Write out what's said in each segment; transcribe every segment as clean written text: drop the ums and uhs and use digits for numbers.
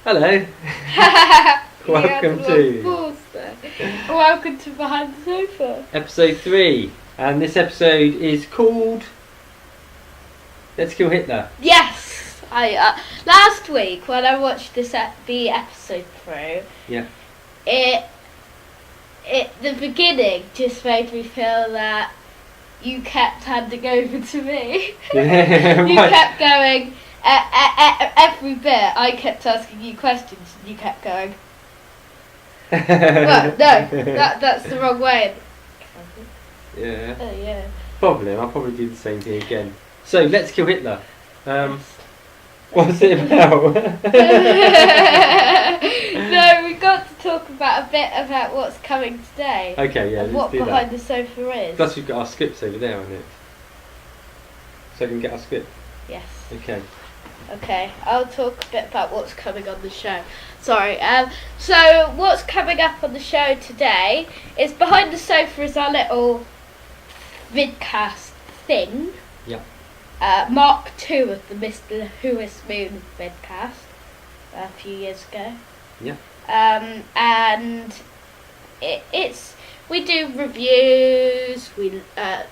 Hello. Welcome to Behind the Sofa. Episode 3. And this episode is called Let's Kill Hitler. Yes! Last week when I watched the episode through, the beginning just made me feel that you kept handing over to me. You kept going, every bit I kept asking you questions and you kept going, well, no, that's the wrong way. Yeah. Oh, yeah. Probably, I'll probably do the same thing again. So, Let's Kill Hitler. What's it about? No, we got to talk about a bit about what's coming today. Okay, yeah, and let's what do Behind that. the Sofa is. Plus we've got our scripts over there on it. So I can get our script. Yes. Okay, I'll talk a bit about what's coming on the show. Sorry. So what's coming up on the show today is Behind the Sofa is our little vidcast thing. Yeah. Mark 2 of the Mr. Who Is Moon vidcast a few years ago. Yeah. And we do reviews, we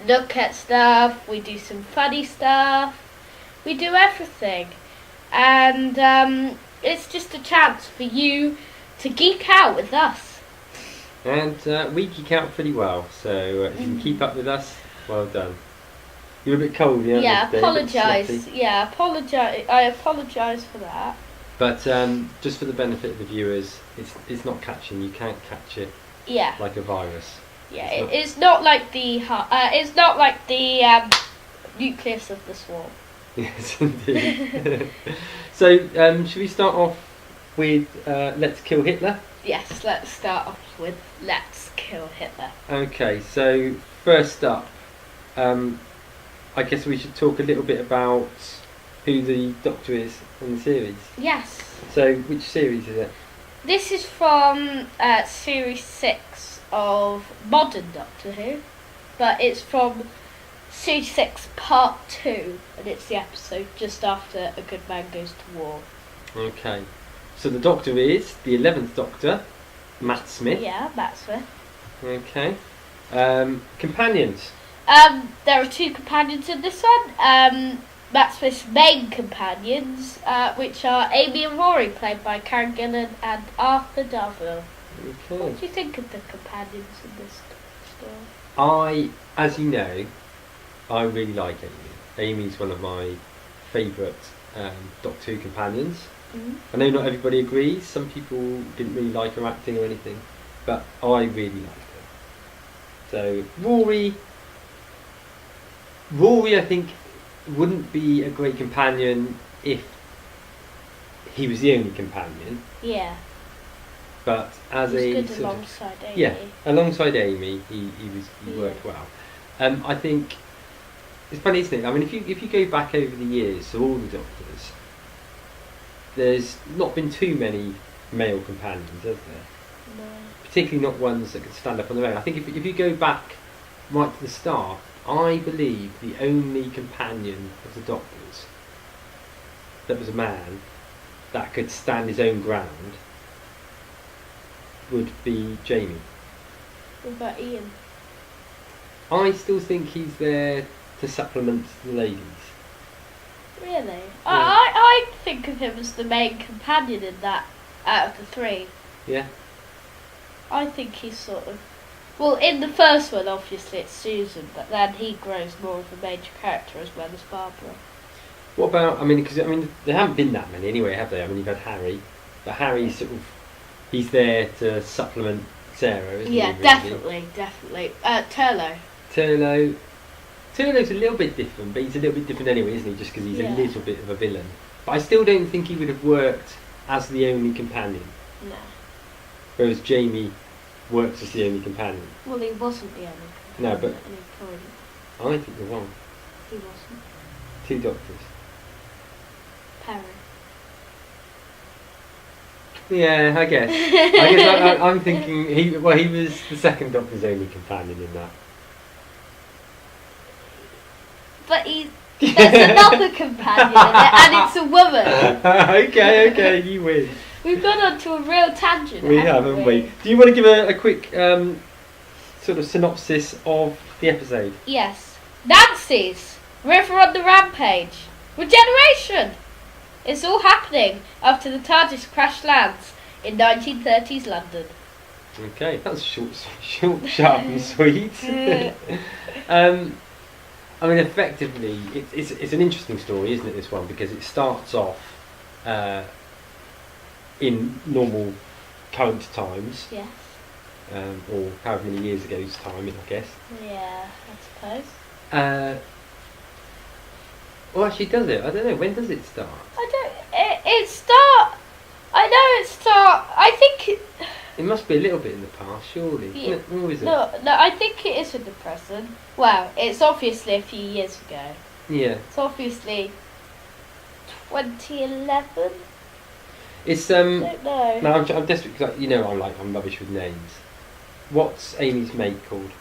look at stuff, we do some funny stuff, we do everything. And it's just a chance for you to geek out with us. And we geek out pretty well, so if you can keep up with us, well done. You're a bit cold, yeah? Yeah, apologise. Yeah, I apologise for that. But just for the benefit of the viewers, it's not catching. You can't catch it. Yeah. Like a virus. Yeah, it's not like the nucleus of the swarm. Yes, indeed. So, should we start off with Let's Kill Hitler? Yes, let's start off with Let's Kill Hitler. Okay, so first up, I guess we should talk a little bit about who the Doctor is in the series. Yes. So, which series is it? This is from Series 6 of Modern Doctor Who, but it's from Series 6 Part 2, and it's the episode just after A Good Man Goes to War. Okay. So the Doctor is the 11th Doctor, Matt Smith. Yeah, Matt Smith. Okay. Companions. There are 2 companions in this one. Matt Smith's main companions, which are Amy and Rory, played by Karen Gillan and Arthur Darvill. Okay. What do you think of the companions in this story? As you know, I really like Amy. Amy's one of my favourite Doctor Who companions. Mm-hmm. I know not everybody agrees. Some people didn't really like her acting or anything, but I really liked her. So Rory, I think, wouldn't be a great companion if he was the only companion. Yeah. But as he was a good sort alongside of, Amy. yeah, alongside Amy, he worked well. I think it's funny, isn't it? I mean, if you go back over the years, so all the Doctors, there's not been too many male companions, has there? No. Particularly not ones that could stand up on their own. I think if you go back right to the start, I believe the only companion of the Doctors that was a man that could stand his own ground would be Jamie. What about Ian? I still think he's there to supplement the ladies. Really? Yeah. I think of him as the main companion in that, out of the 3. Yeah? I think he's sort of... Well, in the first one, obviously, it's Susan, but then he grows more of a major character as well as Barbara. What about, because there haven't been that many anyway, have they? You've had Harry, but Harry's sort of, he's there to supplement Sarah, isn't he? Yeah, really? definitely. Turlo's a little bit different, but he's a little bit different anyway, isn't he? Just because he's a little bit of a villain. But I still don't think he would have worked as the only companion. No. Whereas Jamie works as the only companion. Well, he wasn't the only companion No, but at any point. I think you're wrong. He wasn't. 2 Doctors. Perry. Yeah, I guess. I'm thinking he was the 2nd Doctor's only companion in that. But he There's another companion in it, and it's a woman. Okay, you win. We've gone on to a real tangent. We haven't we? Do you want to give a quick sort of synopsis of the episode? Yes. Nancy's River on the Rampage. Regeneration. It's all happening after the TARDIS crash lands in 1930s London. Okay, that's short, sharp and sweet. I mean, effectively, it's an interesting story, isn't it, this one? Because it starts off in normal current times. Yes. Or however many years ago's time, I guess. Yeah, I suppose. Well, actually, does it? I don't know. When does it start? I think it must be a little bit in the past, surely. Yeah. Or is it? No, I think it is in the present. Well, it's obviously a few years ago. Yeah. It's obviously 2011. It's I don't know. No, I'm desperate because I'm rubbish with names. What's Amy's mate called?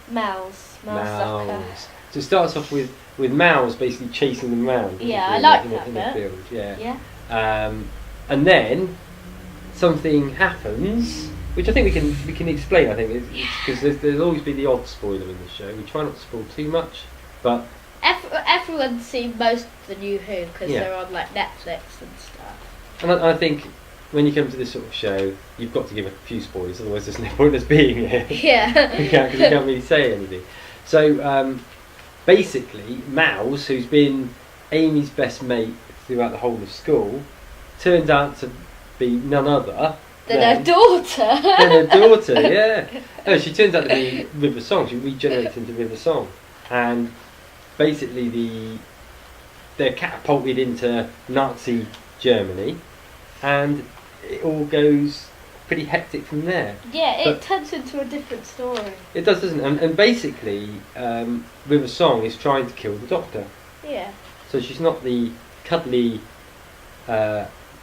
Mal's Zucker. So it starts off with Mal's basically chasing them around. Yeah, I like that in bit. the field. Yeah. Yeah. And then something happens, which I think we can explain. I think because there's always been the odd spoiler in the show. We try not to spoil too much, but everyone's seen most of the New Who because Yeah. they're on like Netflix and stuff. And I think when you come to this sort of show, you've got to give a few spoilers, otherwise there's no point in us being here. Yeah. Because we can't really say anything. So basically, Mouse, who's been Amy's best mate throughout the whole of school, turns out to be none other Then her daughter. Then her daughter, yeah. No, she turns out to be River Song. She regenerates into River Song, and basically they're catapulted into Nazi Germany, and it all goes pretty hectic from there. Yeah, But it turns into a different story. It does, doesn't it? And basically, River Song is trying to kill the Doctor. Yeah. So she's not the cuddly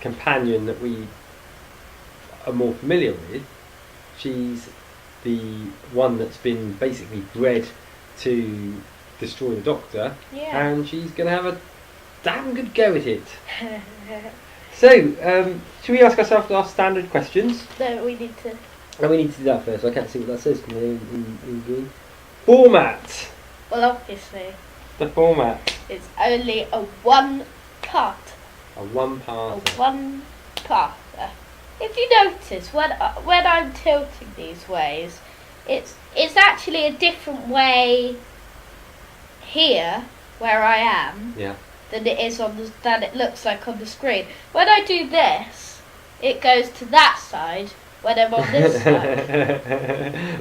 companion that we are more familiar with. She's the one that's been basically bred to destroy the Doctor, Yeah. and she's going to have a damn good go at it. So, should we ask ourselves our standard questions? No, we need to. And we need to do that first. I can't see what that says in green. Format. Well, obviously, The format. it's only a one part. A one-part. A one part. If you notice, when I'm tilting these ways, it's actually a different way here where I am Yeah. than it is than it looks like on the screen. When I do this, it goes to that side when I'm on this side.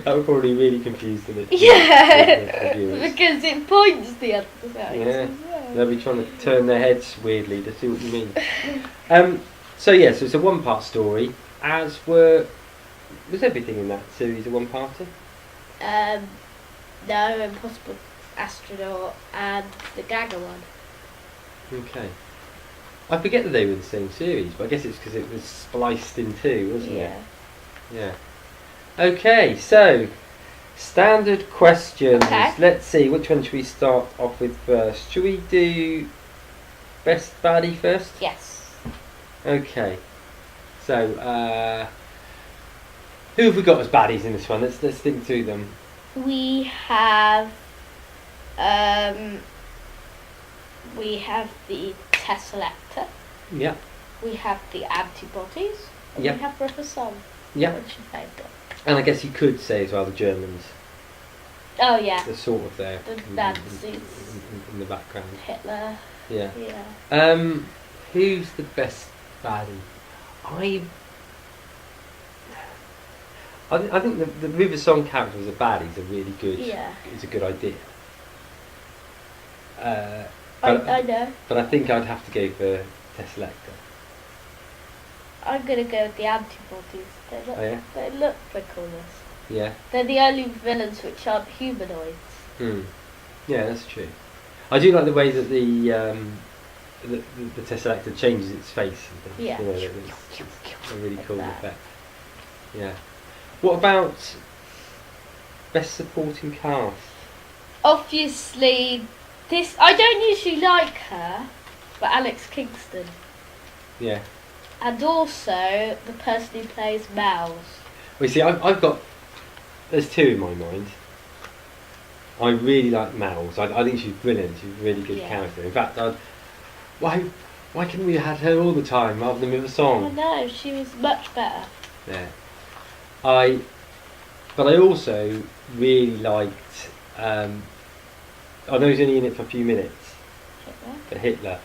That would probably really confuse the Yeah, viewers. because it points the other side. Yeah. as well. They'll be trying to turn their heads weirdly to see what you mean. So it's a one-part story. Was everything in that series a one-parter? No, Impossible Astronaut and the Gaga one. Okay. I forget that they were the same series, but I guess it's because it was spliced in two, wasn't it? Yeah. Okay, so standard questions. Okay. Let's see, which one should we start off with first? Should we do best baddie first? Yes. Okay. So, who have we got as baddies in this one? Let's think through them. We have the Tesselector. Yeah. We have the antibodies. And Yep. we have River Song. Yeah. What's your favourite? And I guess you could say as well the Germans. Oh yeah. They're sort of there. The in- Nazis. in the background. Hitler. Yeah. Yeah. Who's the best baddie? I think the River Song character as a baddie is a really good. Yeah. It's a good idea. I know. But I think I'd have to go for Tesselector. I'm gonna go with the antibodies. Oh, yeah? They look victimless. Yeah. They're the only villains which aren't humanoids. Yeah, that's true. I do like the way that the Tesselector changes its face and things. Yeah. You know, it's a really cool that. effect. Yeah. What about best supporting cast? Obviously, I don't usually like her, but Alex Kingston. Yeah. And also the person who plays Mel's. Well, you see, I've got... There's two in my mind. I really like Mel's. I think she's brilliant. She's a really good character. In fact, why couldn't we have had her all the time rather than with a song? I know, she was much better. Yeah. But I also really liked... I know he's only in it for a few minutes. Hitler? But Hitler.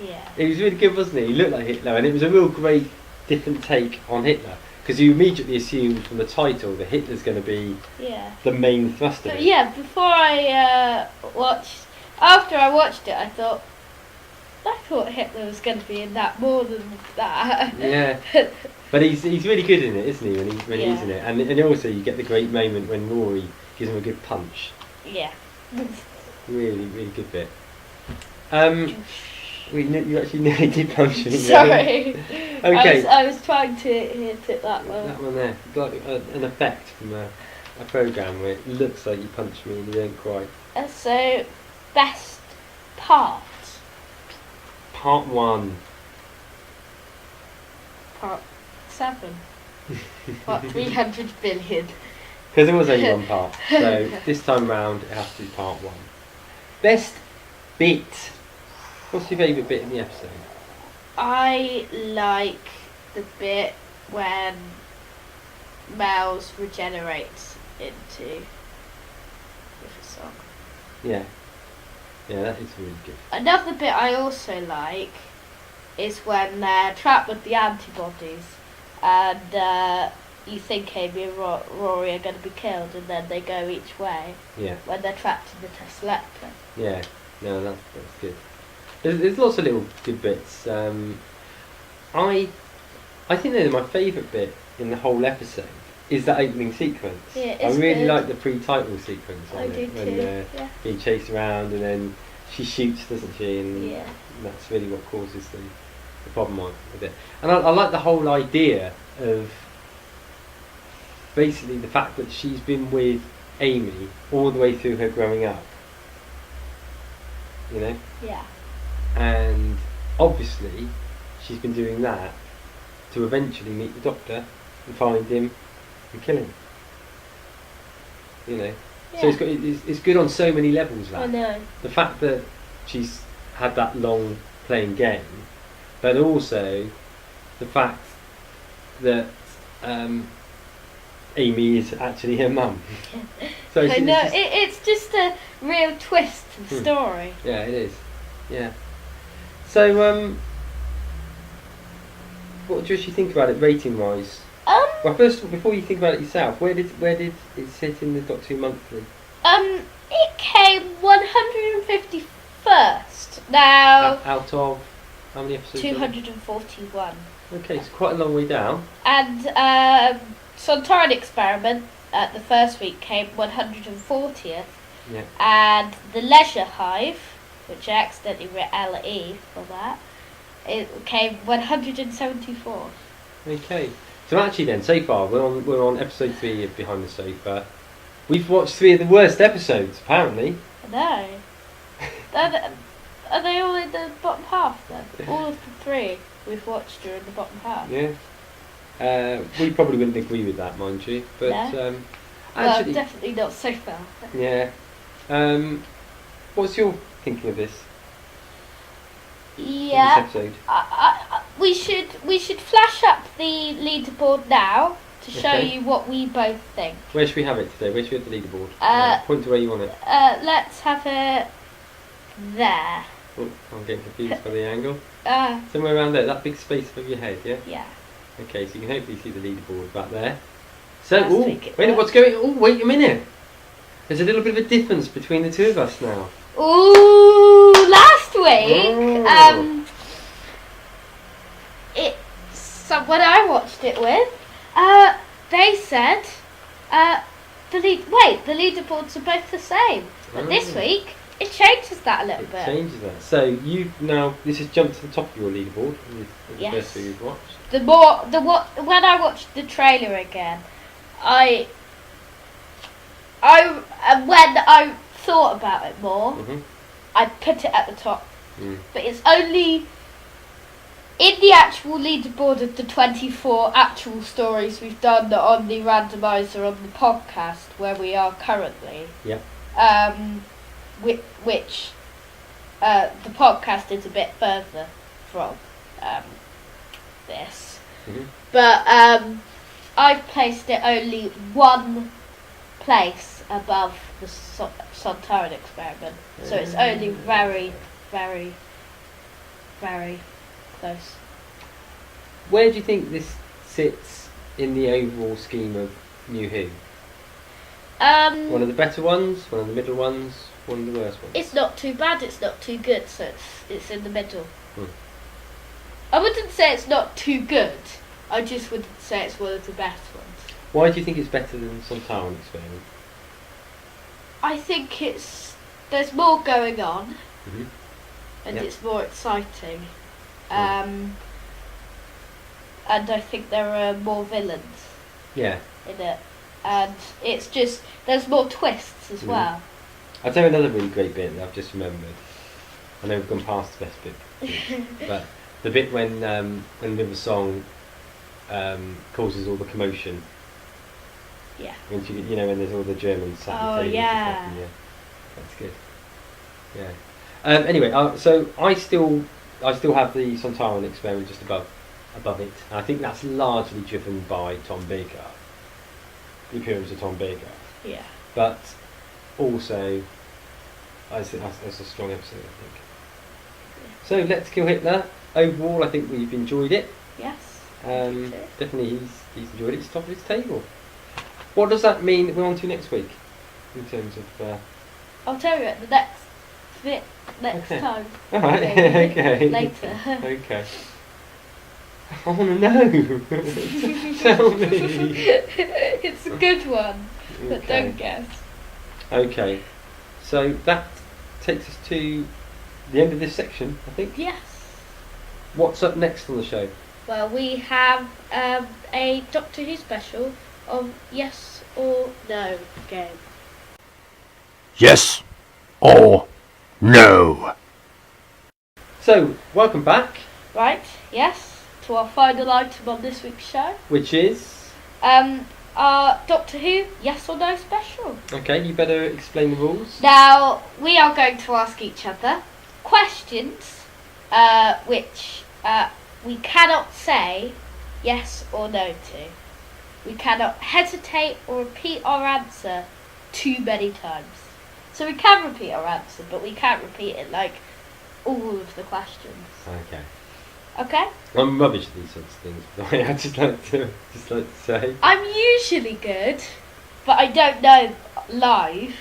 Yeah. He was really good, wasn't he? He looked like Hitler, and it was a real great different take on Hitler. Because you immediately assume from the title that Hitler's going to be the main thrust of it. Yeah, before I after I watched it, I thought Hitler was going to be in that more than that. Yeah. But he's really good in it, isn't he? When he's in it, and also you get the great moment when Rory gives him a good punch. Yeah. Really, really good bit. You actually nearly did punch me. Sorry. Okay. I was trying to hit it that way. That one there. Got an effect from a programme where it looks like you punched me and you don't quite. So, best part. Part 1. Part 7. Part 300 billion. Because there was only one part. So this time round it has to be part 1. Best bit. What's your favourite bit in the episode? I like the bit when Mel's regenerates into with a song. Yeah. Yeah, that is really good. Another bit I also like is when they're trapped with the antibodies and you think Amy and Rory are going to be killed and then they go each way. Yeah. When they're trapped in the Teslector. Yeah. No, that's good. There's lots of little good bits. I think they're my favourite bit in the whole episode is that opening sequence. Yeah, I really good. like the pre-title sequence on it when they're being chased around and then she shoots, doesn't she? And that's really what causes the problem with it. And I like the whole idea of basically the fact that she's been with Amy all the way through her growing up. You know? Yeah. And obviously she's been doing that to eventually meet the Doctor and find him and kill him. You know? Yeah. So it's good on so many levels, that. I know. The fact that she's had that long playing game, but also the fact that Amy is actually her mum. So I know, it's just a real twist to the story. Yeah, it is. Yeah. So, what do you actually think about it, rating-wise? Well, first of all, before you think about it yourself, where did it sit in the Doctor Who Monthly? It came 151st. Now Out of how many episodes? 241. Okay, it's quite a long way down. And Sontaran Experiment the first week came 140th. Yeah. And the Leisure Hive, which I accidentally wrote LE for that, it came 174. Okay. So actually then, so far, we're on episode 3 of Behind the Sofa. We've watched 3 of the worst episodes, apparently. No. Are they all in the bottom half then? All of the 3 we've watched are in the bottom half. Yeah. We probably wouldn't agree with that, mind you. But no? actually, well, definitely not so far. Yeah. What's your thinking of this? Yeah. This episode? We should flash up the leaderboard now to show you what we both think. Where should we have it today? Where should we have the leaderboard? Point to where you want it. Let's have it there. Oh, I'm getting confused by the angle. Somewhere around there, that big space above your head, yeah? Yeah. Okay, so you can hopefully see the leaderboard back there. So, what's going on? Oh, wait a minute. There's a little bit of a difference between the two of us now. Ooh, last week, someone I watched it with, they said, the leaderboards are both the same. But this week, it changes that a little bit. It changes that. So this has jumped to the top of your leaderboard. The first thing you've watched. When I watched the trailer again, when I thought about it more, I'd put it at the top. Mm. But it's only in the actual leaderboard of the 24 actual stories we've done on the randomizer on the podcast where we are currently. Yeah. Which the podcast is a bit further from this. Mm-hmm. But I've placed it only one place above the Sontaran experiment. So it's only very, very, very close. Where do you think this sits in the overall scheme of New Who? One of the better ones, one of the middle ones, one of the worst ones? It's not too bad, it's not too good, so it's in the middle. Hmm. I wouldn't say it's not too good, I just wouldn't say it's one of the best ones. Why do you think it's better than the Sontaran experiment? I think there's more going on, Mm-hmm. and Yep. it's more exciting. And I think there are more villains Yeah. in it. And it's just, there's more twists as well. I'll tell you another really great bit that I've just remembered. I know we've gone past the best bit, but the bit when River Song causes all the commotion. Yeah. When when there's all the Germans sat at Oh, the tables yeah. and stuff, and that's good. Yeah. Anyway, so I still have the Sontaran experiment just above it. And I think that's largely driven by Tom Baker, the appearance of Tom Baker. Yeah. But also, that's a strong episode, I think. Yeah. So Let's Kill Hitler. Overall, I think we've enjoyed it. Yes. Definitely, he's enjoyed it. It's top of his table. What does that mean that we're on to next week, in terms of? I'll tell you at the next bit next Okay. time. All right. Maybe Okay. later. Okay. I want to know. Tell me. It's a good one, but Okay. don't guess. Okay. So that takes us to the end of this section, I think. Yes. What's up next on the show? Well, we have a Doctor Who special of Yes or No game. Yes or no? So, welcome back, Right? Yes. To our final item on this week's show. which is... Our Doctor Who Yes or No special. Okay, you better explain the rules. Now, we are going to ask each other questions which we cannot say yes or no to. We cannot hesitate or repeat our answer too many times. So we can repeat our answer, but we can't repeat it like all of the questions. Okay. Okay? I'm rubbish at these sorts of things, by the way. I just like to say. I'm usually good, but I don't know live.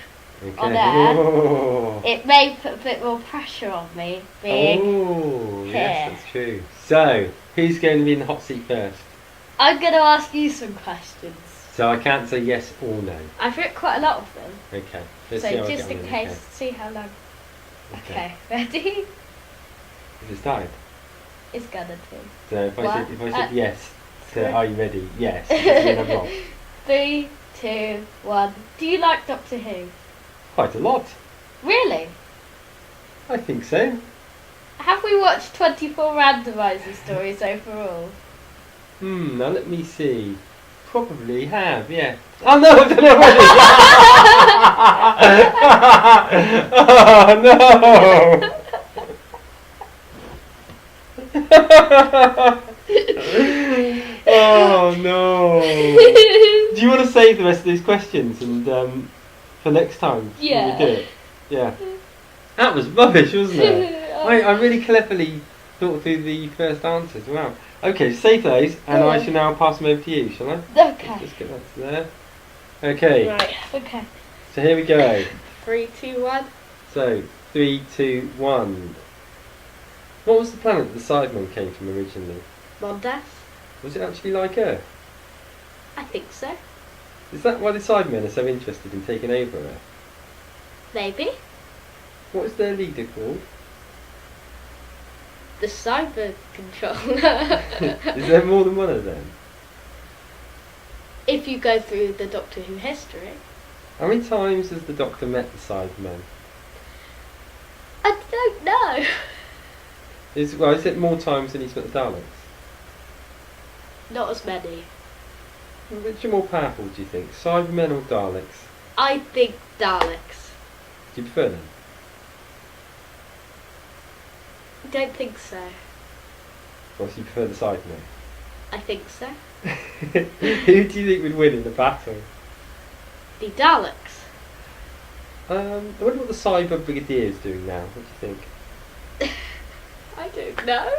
Okay. On air. Oh. It may put a bit more pressure on me being Oh, here. yes, that's true. So, who's going to be in the hot seat first? I'm going to ask you some questions. So I can't say yes or no. I've written quite a lot of them. Okay. Let's So see how I just get in on case, then, see how long. Okay. Okay, ready? Is it started? It's gonna do. So if I said yes, so three. are you ready? Yes. Then I'm wrong. 3, 2, 1. Do you like Doctor Who? Quite a lot. Really? I think so. Have we watched 24 randomizer stories overall? Now let me see. Probably have, yeah. Oh no, I don't know Oh no! Oh no! Do you want to save the rest of these questions and for next time? when Yeah. we do it? Yeah. That was rubbish, wasn't it? I really cleverly thought through the first answers. Wow. Okay, save those, and I shall now pass them over to you, shall I? Okay. Let's get that to there. Okay, Right, okay. so here we go. 3, 2, 1. So, 3, 2, 1. What was the planet the Cybermen came from originally? Mondas? Was it actually like Earth? I think so. Is that why the Cybermen are so interested in taking over Earth? Maybe. What is their leader called? The cyber controller. Is there more than one of them? If you go through the Doctor Who history. How many times has the Doctor met the Cybermen? I don't know. Is it more times than he's met the Daleks? Not as many. Which are more powerful, do you think? Cybermen or Daleks? I think Daleks. Do you prefer them? Don't think so. Or do you prefer the Cybermen? I think so. Who do you think would win in the battle? The Daleks. I wonder what the Cyber Brigadier is doing now. What do you think? I don't know.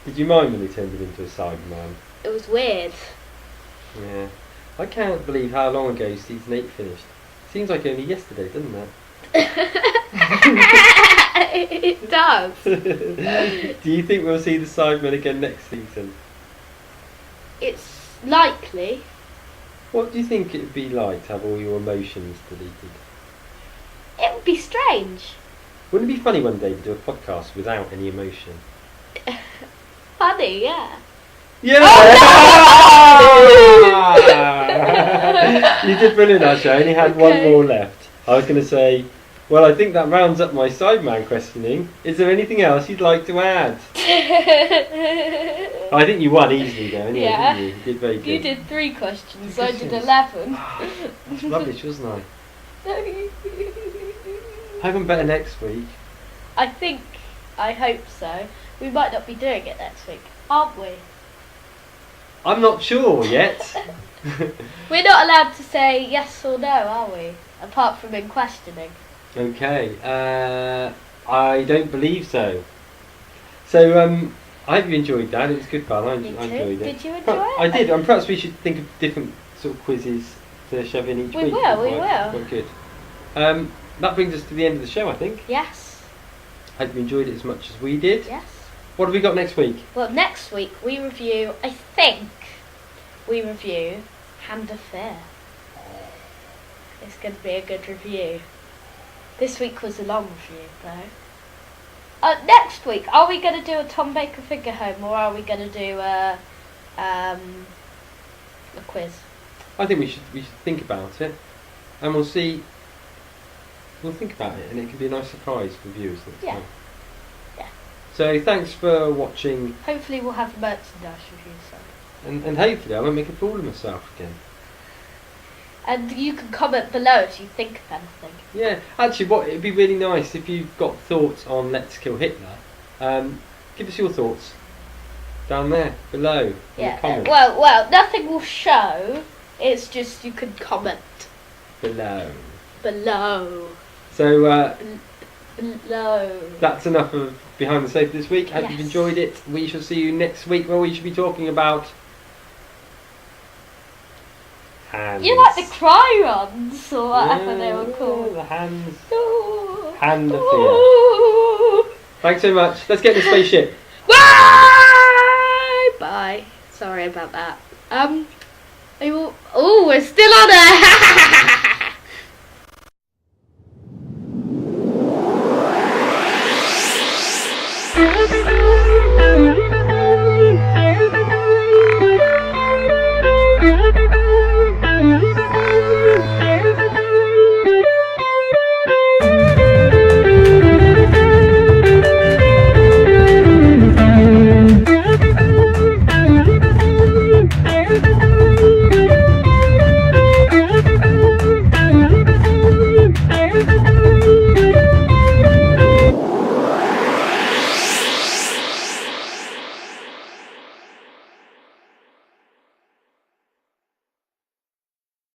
Did you mind when they turned him into a Cyberman? It was weird. Yeah. I can't believe how long ago season 8 finished. Seems like only yesterday, doesn't it? It does. Do you think we'll see the Cybermen again next season? It's likely. What do you think it would be like to have all your emotions deleted? It would be strange. Wouldn't it be funny one day to do a podcast without any emotion? Funny, yeah. Yeah! You did brilliant, Asha. I only had one more left. I was going to say, well, I think that rounds up my Sideman questioning. Is there anything else you'd like to add? I think you won easily though, anyway, Yeah. didn't you? You did very good. You did 3 questions, Three I did questions. 11. That's rubbish, wasn't I? Hope I'm better next week. I hope so. We might not be doing it next week, aren't we? I'm not sure yet. We're not allowed to say yes or no, are we? Apart from in questioning. Okay, I don't believe so. So, I hope you enjoyed that. It was good fun. I Me enjoyed too. it. Did you enjoy it? I did. And perhaps we should think of different sort of quizzes to shove in each We week. will, we Quite will. good. That brings us to the end of the show, I think. Yes. Hope you enjoyed it as much as we did. Yes. What have we got next week? Well, next week we review Hand of Fear. It's going to be a good review. This week was a long review, though. Next week, are we going to do a Tom Baker figure home, or are we going to do a quiz? I think we should think about it, and we'll see. We'll think about it, and it can be a nice surprise for viewers next Yeah. time. Yeah. So thanks for watching, Hopefully we'll have a merchandise review soon. and hopefully I won't make a fool of myself again. And you can comment below if you think of anything. Yeah, actually, it'd be really nice if you've got thoughts on Let's Kill Hitler. Give us your thoughts down there below in the comments. Well, nothing will show. It's just you can comment Below. below. So Below. that's enough of Behind the Sofa this week. Hope you've Yes. enjoyed it. We shall see you next week, where we should be talking about hands. You like the Cryrons or whatever they were Yeah, called. the hands. Ooh. Hand of Ooh. Thanks so much. Let's get in the spaceship. Bye. Bye. Sorry about that. We're still on it.